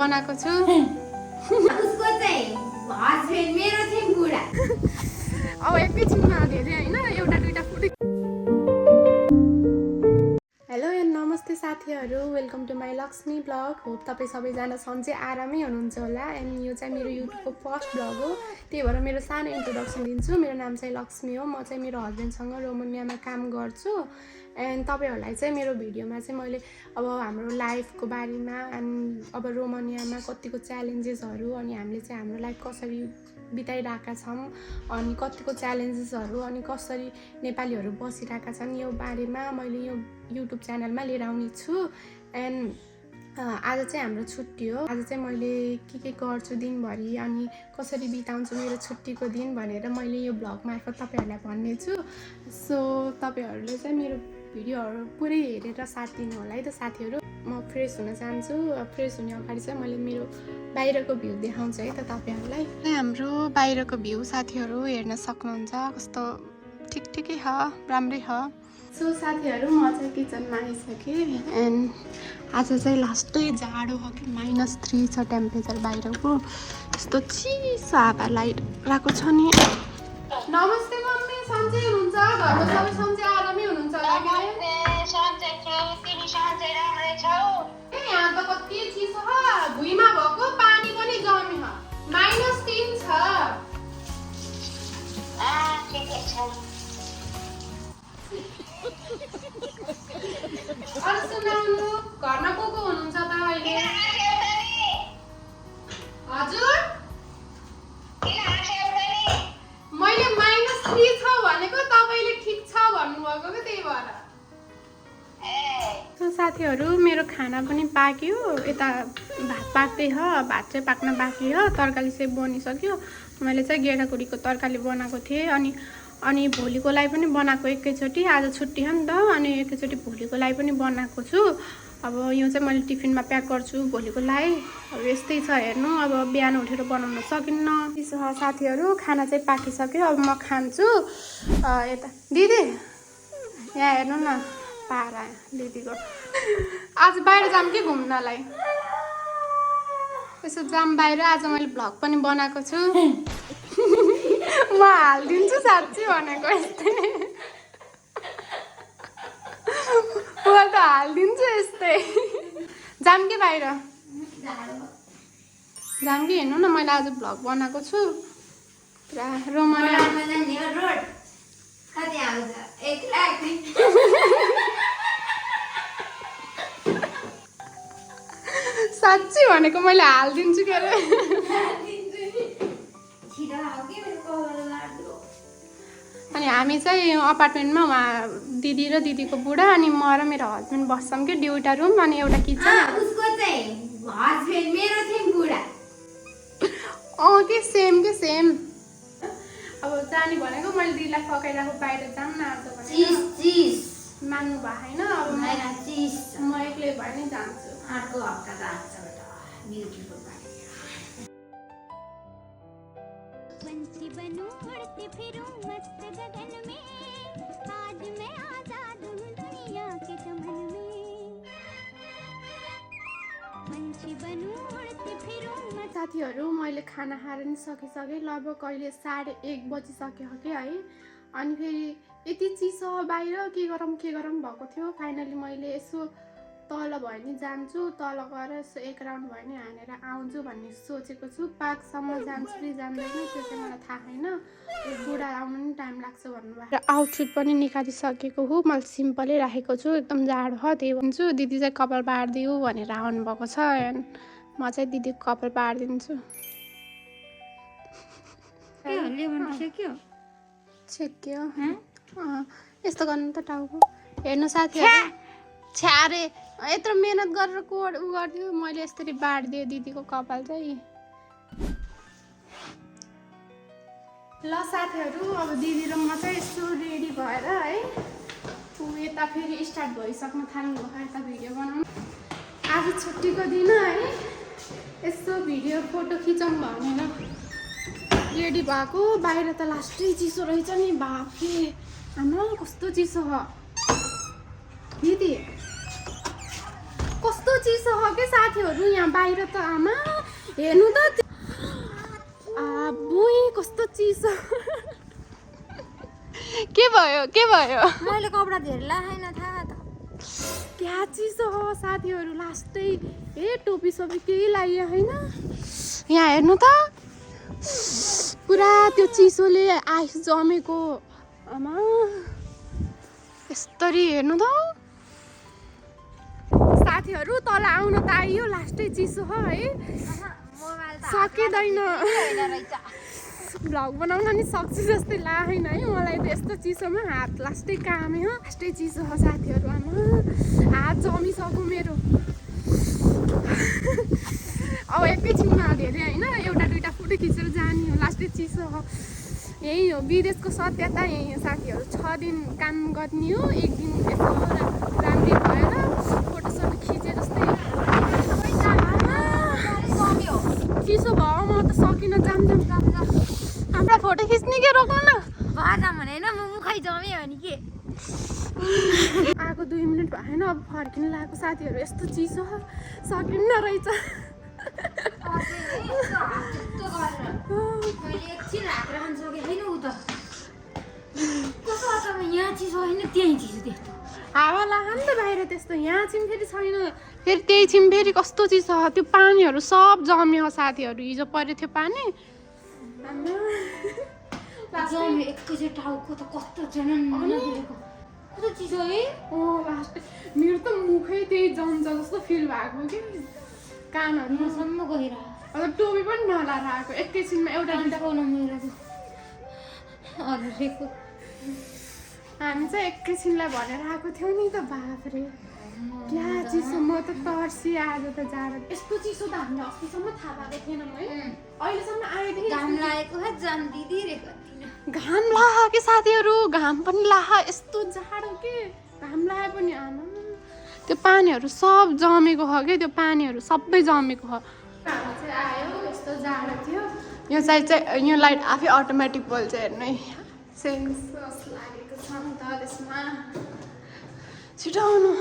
बनाएको छु। उसको चाहिँ हस्बेन्ड मेरो चाहिँ बुढा। अब एकैछिनमा धेरै होइन एउटा दुईटा फुट। हेलो एन्ड नमस्ते साथीहरू, welcome to my Lakshmi blog. Hope तपाईँ सबैजना सन्चै आरामै हुनुहुन्छ होला। एन्ड यो चाहिँ मेरो युट्युबको फर्स्ट ब्लग हो, त्यही भएर मेरो सानो इन्ट्रोडक्सन दिन्छु। मेरो नाम चाहिँ लक्ष्मी हो। म चाहिँ मेरो हस्बेन्डसँग रोमानियामा काम गर्छु। एन्ड तपाईँहरूलाई चाहिँ मेरो भिडियोमा चाहिँ मैले अब हाम्रो लाइफको बारेमा एन्ड अब रोमानियामा कतिको च्यालेन्जेसहरू अनि हामीले चाहिँ हाम्रो लाइफ कसरी बिताइरहेका छौँ अनि कतिको च्यालेन्जेसहरू अनि कसरी नेपालीहरू बसिरहेका छन् यो बारेमा मैले यो युट्युब च्यानलमा लिएर आउने छु। एन्ड आज चाहिँ हाम्रो छुट्टी हो। आज चाहिँ मैले के गर्छु दिनभरि अनि कसरी बिताउँछु मेरो छुट्टीको दिन भनेर मैले यो ब्लग मार्फत तपाईँहरूलाई भन्ने छु। सो तपाईँहरूले चाहिँ मेरो भिडियोहरू पुरै हेरेर साथ दिनु होला है त साथीहरू। म फ्रेस हुन चाहन्छु। फ्रेस हुने अगाडि चाहिँ मैले मेरो बाहिरको भ्यू देखाउँछु है त तपाईँहरूलाई। हाम्रो बाहिरको भ्यू साथीहरू हेर्न सक्नुहुन्छ, कस्तो ठिकै छ, राम्रै छ। सो साथीहरू म चाहिँ किचनमा आइसकेँ। एन्ड आज चाहिँ लास्टै जाडो हो कि -3 छ टेम्परेचर बाहिरको। यस्तो चिसो हावा लागिरहेको छ नि। नमस्ते मम्मी, सन्चै हुनुहुन्छ? घरमा सबै सन्चै आरामै हुनुहुन्छ होला? यहाँ त कति चिसो छ, भुइँमा भएको पानी पनि जमी छ। -3 छ। अरू सुनाउनु, घरमा को हुनुहुन्छ त अहिले? हजुर मैले -3 छ भनेको, तपाईँले ठिक छ भन्नुभएको क्या, त्यही भएर। साथीहरू मेरो खाना पनि पाक्यो। यता भात पाक्दै छ, भात चाहिँ पाक्न बाँकी हो। तरकारी चाहिँ बनिसक्यो। मैले चाहिँ गेडागुडीको तरकारी बनाएको थिएँ अनि भोलिको लागि पनि बनाएको एकैचोटि। आज छुट्टी हो नि त, अनि एकैचोटि भोलिको लागि पनि बनाएको छु। अब यो चाहिँ मैले टिफिनमा प्याक गर्छु भोलिको लागि। अब यस्तै छ हेर्नु, अब बिहान उठेर बनाउन सकिन्न। त्यसो साथीहरू खाना चाहिँ पाकिसक्यो, अब म खान्छु। यता दिदी यहाँ हेर्नु न, पारा दिदीको। आज बाहिर जाऊँ कि घुम्नलाई? यसो जाऊँ बाहिर। आज मैले भ्लग पनि बनाएको छु। म हालिदिन्छु साँच्ची भनेको, यस्तै म त हालिदिन्छु यस्तै। जाऊँ कि बाहिर? जाऊँ कि? हेर्नु न, मैले आज भ्लग बनाएको छु पुरा रोमानिया। साँच्ची भनेको मैले हालिदिन्छु के अरे। अनि हामी चाहिँ अपार्टमेन्टमा उहाँ दिदी र दिदीको बुढा अनि म र मेरो हस्बेन्ड बस्छौँ कि दुईवटा रुम अनि एउटा किचन। उसको चाहिँ हस्बेन्ड मेरो चाहिँ बुढा। के सेम। अब जाने भनेको मैले दिदीलाई फकाइरहेको बाहिर जाऊँ न आज भनेर। मान्नु भएको छैन। अब म एक्लै भए नै जान्छु। अर्को हप्ता त आउँछ बेटा, ब्युटीफुल पार्टी। पंछी बनूं उड़ती फिरूं मस्त गगन में, आज मैं आजाद हूँ दुनिया के चमन में। पंछी बनूं उड़ती फिरूं। साथीहरू मैले खाना खाएर नि सकिसकेँ। लगभग कहिले 1:30 बजिसक्यो कि है। अनि फेरि यति चिसो बाहिर के गरौँ भएको थियो। फाइनली मैले यसो तल भयो नि जान्छु, तल गएर यसो एक राउन्ड भयो नि हानेर आउँछु भन्ने सोचेको छु। पार्कसम्म जान्छु कि जान्दैन त्यो चाहिँ मलाई थाहा छैन। बुढा आउनु नि टाइम लाग्छ भन्नुभयो। आउटफिट पनि निकालिसकेको हो, मैले सिम्पलै राखेको छु। एकदम जाडो छ त्यही भन्छु। दिदी चाहिँ कपाल बारिदिऊ भनेर आउनुभएको छ। म चाहिँ दिदीको कपाल बारिदिन्छु। छेक्यो यस्तो गर्नु त टाउको। हेर्नु साथीहरू, छ्यारे यत्रो मेहनत गरेर गरिदियो, मैले यसरी बारिदिएँ दिदीको कपाल चाहिँ। ल साथीहरू, अब दिदी र म चाहिँ यसो रेडी भएर है यता फेरि स्टार्ट भइसक्नु थाल्नु भयो यता भिडियो बनाउनु। आज छुट्टीको दिन है, यसो भिडियो फोटो खिचौँ भनेर रेडी भएको। बाहिर त लास्टै चिसो रहेछ नि, बाफे आमा कस्तो चिसो छ दिदी, कस्तो चिसो हो के साथीहरू यहाँ बाहिर त आमा हेर्नु त बुई कस्तो चिसो के भयो मैले कपडा धेरै लगाएन थाहा त क्या चिसो हो साथीहरू लास्टै टोपी सोपी केही लगाइयो होइन यहाँ हेर्नु त पुरा त्यो चिसोले आइस जमेको आमा यसरी हेर्नु त साथीहरू तल आउन त आइयो लास्टै चिसो हो है सकिँदैन भ्लग बनाउन नि सक्छु जस्तै लागेन है मलाई त यस्तो चिसोमा हात लास्टै काम्यो लास्टै चिसो हो साथीहरू आमा हात जमिसक्यो मेरो अब एकैछिनमा धेरै होइन एउटा दुइटा फोटो खिचेर जाने हो लास्टै चिसो हो यही हो विदेशको सत्यता यही हो साथीहरू 6 दिन काम गर्ने हो 1 दिन यसो राम्रै भएर फोटोसोटो खिचे जस्तै चिसो भयो म त सकिन जाम हाम्रो फोटो खिच्ने के रोक्नु न बाजा भने होइन म मुखै जम्यो भने के आएको 2 मिनट भएन अब फर्किन लागेको साथीहरू यस्तो चिसो सकिन्न रहेछ हावा लाग्यो नि त बाहिर त्यस्तो यहाँ चाहिँ फेरि छैन फेरि त्यही छिम फेरि कस्तो चिसो त्यो पानीहरू सब जम्यो साथीहरू हिजो परेको थियो पानी मेरो त मुखै त्यही जम्छ जस्तो फिल भएको कि कानहरूसम्म गएर अब टोपी पनि नलाएर आएको एकैछिनमा एउटा हामी चाहिँ एकैछिनलाई भनेर आएको थियौँ नि त बाफ्रे क्या चिसो म त तर्सी आज त जाडो यस्तो चिसो त हामीले अस्तिसम्म थाहा पाएको थिएनौँ है अहिलेसम्म आएदेखि घाम लागेको जाम दिदी घाम लाहा के साथीहरू घाम पनि लाहा यस्तो जाडो के घाम लाए पनि आमा त्यो पानीहरू सब जमेको हो कि त्यो पानीहरू सबै जमेको हो चाहिँ आयो यस्तो जाडो थियो यो चाहिँ यो लाइट आफै अटोमेटिक बल्छ हेर्नु है सेन्सस लागेको छ नि त त्यसमा छिटो आउनु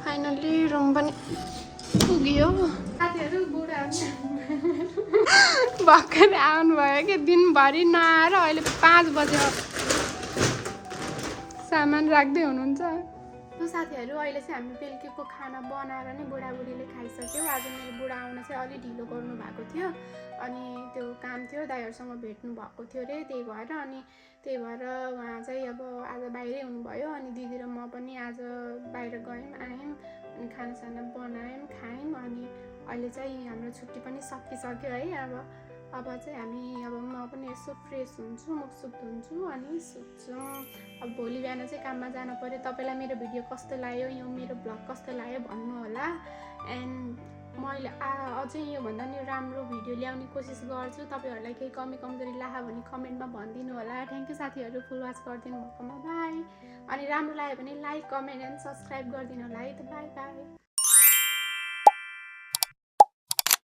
फाइनल्ली रुम पनि पुग्यो साथीहरू बुढाहरू भर्खरै आउनुभयो कि दिनभरि नआएर अहिले 5 बज्यो सामान राख्दै हुनुहुन्छ साथीहरू अहिले चाहिँ हामी बेलुकीको खाना बनाएर नै बुढाबुढीले खाइसक्यौँ आज मेरो बुढा आउन चाहिँ अलि ढिलो गर्नु भएको थियो अनि त्यो काम थियो दाइहरूसँग भेट्नु भएको थियो अरे त्यही भएर अनि त्यही भएर उहाँ चाहिँ अब आज बाहिरै हुनुभयो अनि दिदी र म पनि आज बाहिर गयौँ आयौँ अनि खानासाना बनायौँ खायौँ अनि अहिले चाहिँ हाम्रो छुट्टी पनि सकिसक्यो है अब चाहिँ हामी अब म पनि यसो फ्रेस हुन्छु मुखसुख धुन्छु अनि सुत्छौँ अब भोलि बिहान चाहिँ काममा जानु पऱ्यो तपाईँलाई मेरो भिडियो कस्तो लाग्यो यो मेरो भ्लग कस्तो लाग्यो भन्नु होला एन्ड मैले अझै योभन्दा नि राम्रो भिडियो ल्याउने कोसिस गर्छु तपाईँहरूलाई केही कमी कमजोरी लाग्यो भने कमेन्टमा भनिदिनु होला थ्याङ्क यू साथीहरू फुल वाच गरिदिनु भएकोमा बाई अनि राम्रो लाग्यो भने लाइक कमेन्ट एन्ड सब्सक्राइब गरिदिनु होला है त बाई बाई